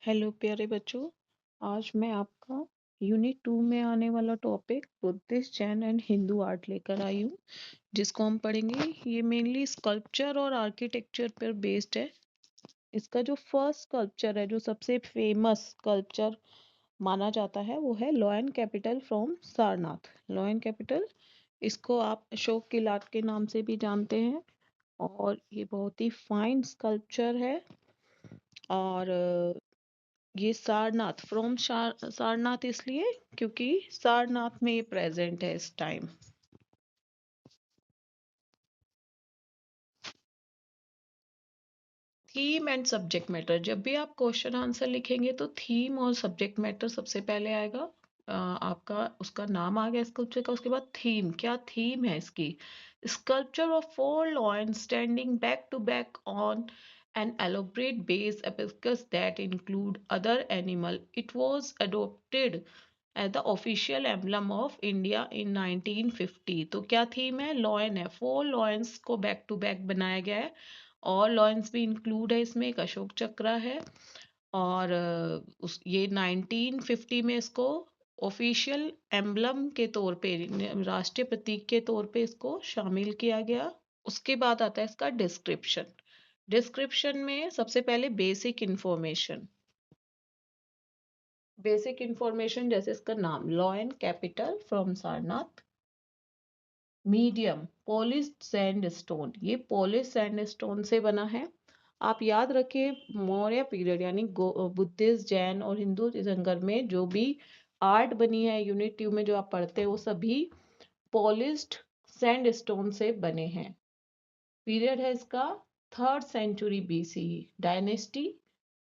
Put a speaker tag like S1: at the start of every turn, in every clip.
S1: Hello प्यारे बच्चों। आज मैं आपका यूनिट 2 में आने वाला topic Buddhist Jain and Hindu art लेकर आई हूँ, जिसको हम पढ़ेंगे। ये मेनली स्कल्पचर और आर्किटेक्चर पर बेस्ड है। इसका जो फर्स्ट स्कल्पचर है, जो सबसे फेमस स्कल्पचर माना जाता है, वो है lion capital from Sarnath. Lion capital, इसको आप अशोक की लाट के नाम से भी जानते हैं, और ये बहुत ही फाइन स्कल्पचर है। और ये सारनाथ फ्रॉम सारनाथ इसलिए क्योंकि सारनाथ में ये प्रेजेंट है इस time. Theme and subject matter, जब भी आप क्वेश्चन आंसर लिखेंगे तो थीम और सब्जेक्ट मैटर सबसे पहले आएगा। आपका उसका नाम आ गया स्कल्पचर का, उसके बाद थीम, क्या थीम है इसकी। Sculpture of 4 lions standing back to back on an elaborate base abacus that include other animal. It was adopted as the official emblem of India in 1950। तो क्या थीम है? लॉयन है। 4 lions को back to back बनाया गया है, और lions भी इंक्लूड है इसमें। एक अशोक चक्र है, और ये 1950 में इसको ऑफिशियल एम्बलम के तौर पे, राष्ट्रीय प्रतीक के तौर पे इसको शामिल किया गया। उसके बाद आता है इसका डिस्क्रिप्शन। डिस्क्रिप्शन में सबसे पहले बेसिक इंफॉर्मेशन। बेसिक इंफॉर्मेशन जैसे इसका नाम, lion capital from Sarnath. Medium polished sandstone, ये पॉलिश सैंडस्टोन से बना है। आप याद रखिए, मौर्य पीरियड यानी बुद्धिस्ट, जैन और हिंदू तीर्थंकर में जो भी आर्ट बनी है यूनिट 2 में जो आप पढ़ते हैं, वो सभी पॉलिश्ड सैंडस्टोन से बने हैं। पीरियड है इसका 3rd century BC, dynasty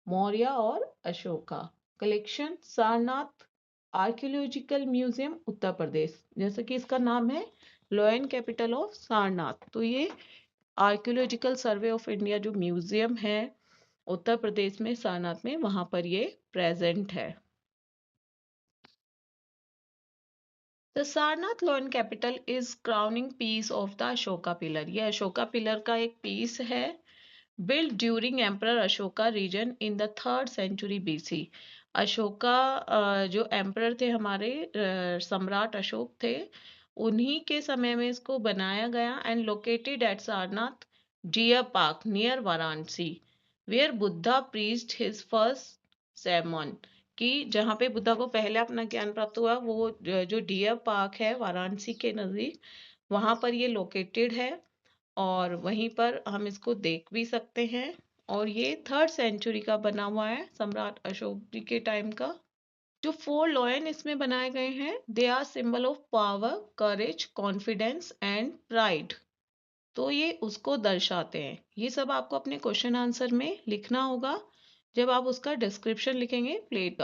S1: Maurya और Ashoka. Collection Sarnath archaeological museum, Uttar Pradesh. जैसे कि इसका नाम है लॉयन कैपिटल ऑफ सारनाथ, तो ये आर्कियोलॉजिकल सर्वे ऑफ इंडिया जो म्यूजियम है उत्तर प्रदेश में, सारनाथ में, वहां पर ये प्रेजेंट है। The Sarnath lion capital is crowning piece of the Ashoka pillar. ये अशोका पिलर का एक पीस है। built during Emperor Ashoka region in the 3rd century BC। Ashoka जो एम्परर थे हमारे, सम्राट अशोक थे, उन्हीं के समय में इसको बनाया गया। And located at Sarnath deer park near Varanasi, where Buddha preached his first sermon। कि जहाँ पे बुद्धा को पहले अपना ज्ञान प्राप्त हुआ, वो जो डियर पार्क है वाराणसी के नजदीक, वहां पर ये लोकेटेड है, और वहीं पर हम इसको देख भी सकते हैं। और ये 3rd सेंचुरी का बना हुआ है, सम्राट अशोक जी के टाइम का। जो 4 लॉयन इसमें बनाए गए हैं, they are symbol of power, courage, confidence and pride. तो ये उसको दर्शाते हैं। ये सब आपको अपने क्वेश्चन आंसर में लिखना होगा जब आप उसका डिस्क्रिप्शन लिखेंगे प्लेट का।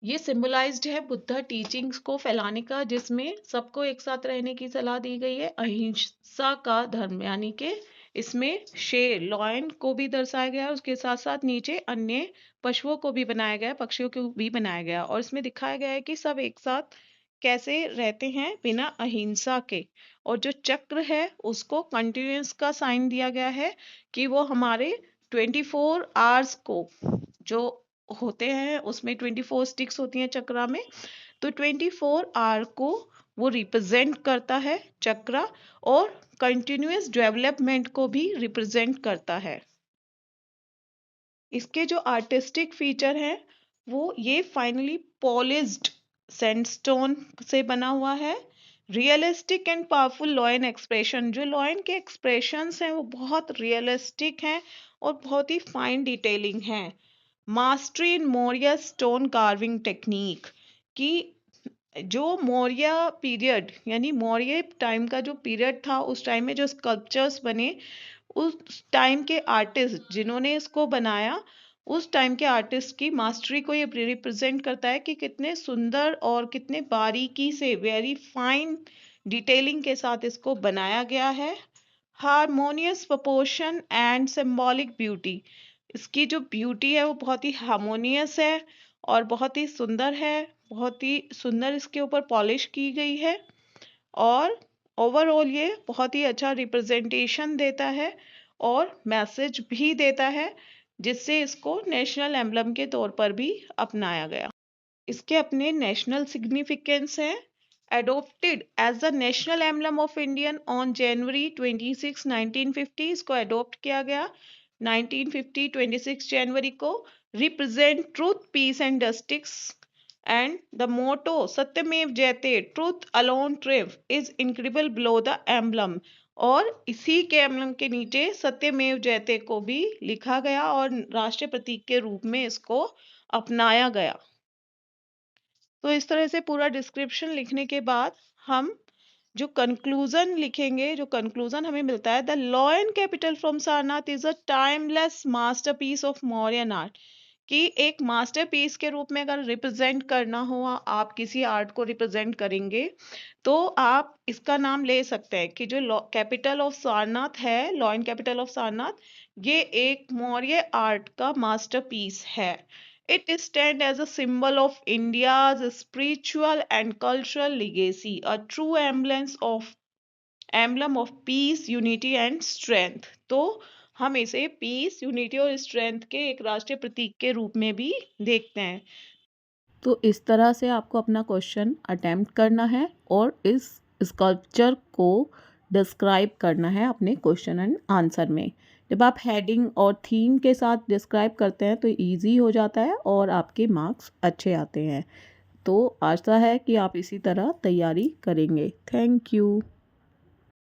S1: ये सिंबलाइज्ड है बुद्धा टीचिंग्स को फैलाने का, जिसमें सबको एक साथ रहने की सलाह दी गई है। अहिंसा का धर्म, यानी कि इसमें शेर, लॉयन को भी दर्शाया गया है, उसके साथ साथ नीचे अन्य पशुओं को भी बनाया गया है, पक्षियों को भी बनाया गया, और इसमें दिखाया गया है कि सब एक साथ कैसे रहते हैं बिना अहिंसा के। और जो चक्र है उसको कंटिन्यूस का साइन दिया गया है, कि वो हमारे 24 आवर्स को जो होते हैं, उसमें 24 स्टिक्स होती हैं चक्रा में, तो 24 आवर को वो रिप्रेजेंट करता है चक्रा, और कंटिन्यूअस डेवलपमेंट को भी रिप्रेजेंट करता है। इसके जो आर्टिस्टिक फीचर हैं, वो ये फाइनली पॉलिश्ड सैंडस्टोन से बना हुआ है। Realistic and powerful lion expression, जो लॉयन के एक्सप्रेशंस हैं वो बहुत रियलिस्टिक हैं और बहुत ही फाइन डिटेलिंग हैं। मास्टरी इन मौर्य स्टोन कार्विंग टेक्निक, कि जो मौर्य पीरियड यानी मौर्य टाइम का जो पीरियड था, उस टाइम में जो स्कल्पचर्स बने, उस टाइम के आर्टिस्ट जिन्होंने इसको बनाया, उस टाइम के आर्टिस्ट की मास्टरी को ये रिप्रेजेंट करता है कि कितने सुंदर और कितने बारीकी से, वेरी फाइन डिटेलिंग के साथ इसको बनाया गया है। Harmonious proportion and symbolic beauty, इसकी जो ब्यूटी है वो बहुत ही हार्मोनियस है और बहुत ही सुंदर है। बहुत ही सुंदर इसके ऊपर पॉलिश की गई है, और ओवरऑल ये बहुत ही अच्छा रिप्रेजेंटेशन देता है और मैसेज भी देता है, जिससे इसको नेशनल एम्बलम के तौर पर भी अपनाया गया। इसके अपने नेशनल सिग्निफिकेंस है। Adopted as the national emblem of Indian on January 26 1950, इसको अडोप्ट किया गया 1950 26 जनवरी को। Represent truth peace and justice and the motto Satyameva Jayate truth alone ट्रिव is incredible below the emblem, और इसी के एम्बलम के नीचे सत्यमेव जयते को भी लिखा गया और राष्ट्रीय प्रतीक के रूप में इसको अपनाया गया। तो इस तरह से पूरा डिस्क्रिप्शन लिखने के बाद हम जो कंक्लूजन लिखेंगे, जो कंक्लूजन हमें मिलता है, the lion capital from Sarnath is a timeless masterpiece of Mauryan art, कि एक मास्टरपीस के रूप में अगर रिप्रेजेंट करना हो, आप किसी आर्ट को रिप्रेजेंट करेंगे तो आप इसका नाम ले सकते हैं कि जो कैपिटल ऑफ सारनाथ है, लॉयन कैपिटल ऑफ सारनाथ, ये एक मौर्य आर्ट का मास्टरपीस है। It stands as a symbol of India's spiritual and cultural legacy, a true emblem of peace, unity and strength. तो हम इसे पीस, यूनिटी और स्ट्रेंथ के एक राष्ट्रीय प्रतीक के रूप में भी देखते हैं। तो इस तरह से आपको अपना क्वेश्चन अटेम्प्ट करना है और इस स्कल्पचर को डिस्क्राइब करना है अपने क्वेश्चन एंड आंसर में। जब आप हेडिंग और थीम के साथ डिस्क्राइब करते हैं तो इजी हो जाता है और आपके मार्क्स अच्छे आते हैं। तो आशा है कि आप इसी तरह तैयारी करेंगे। Thank you.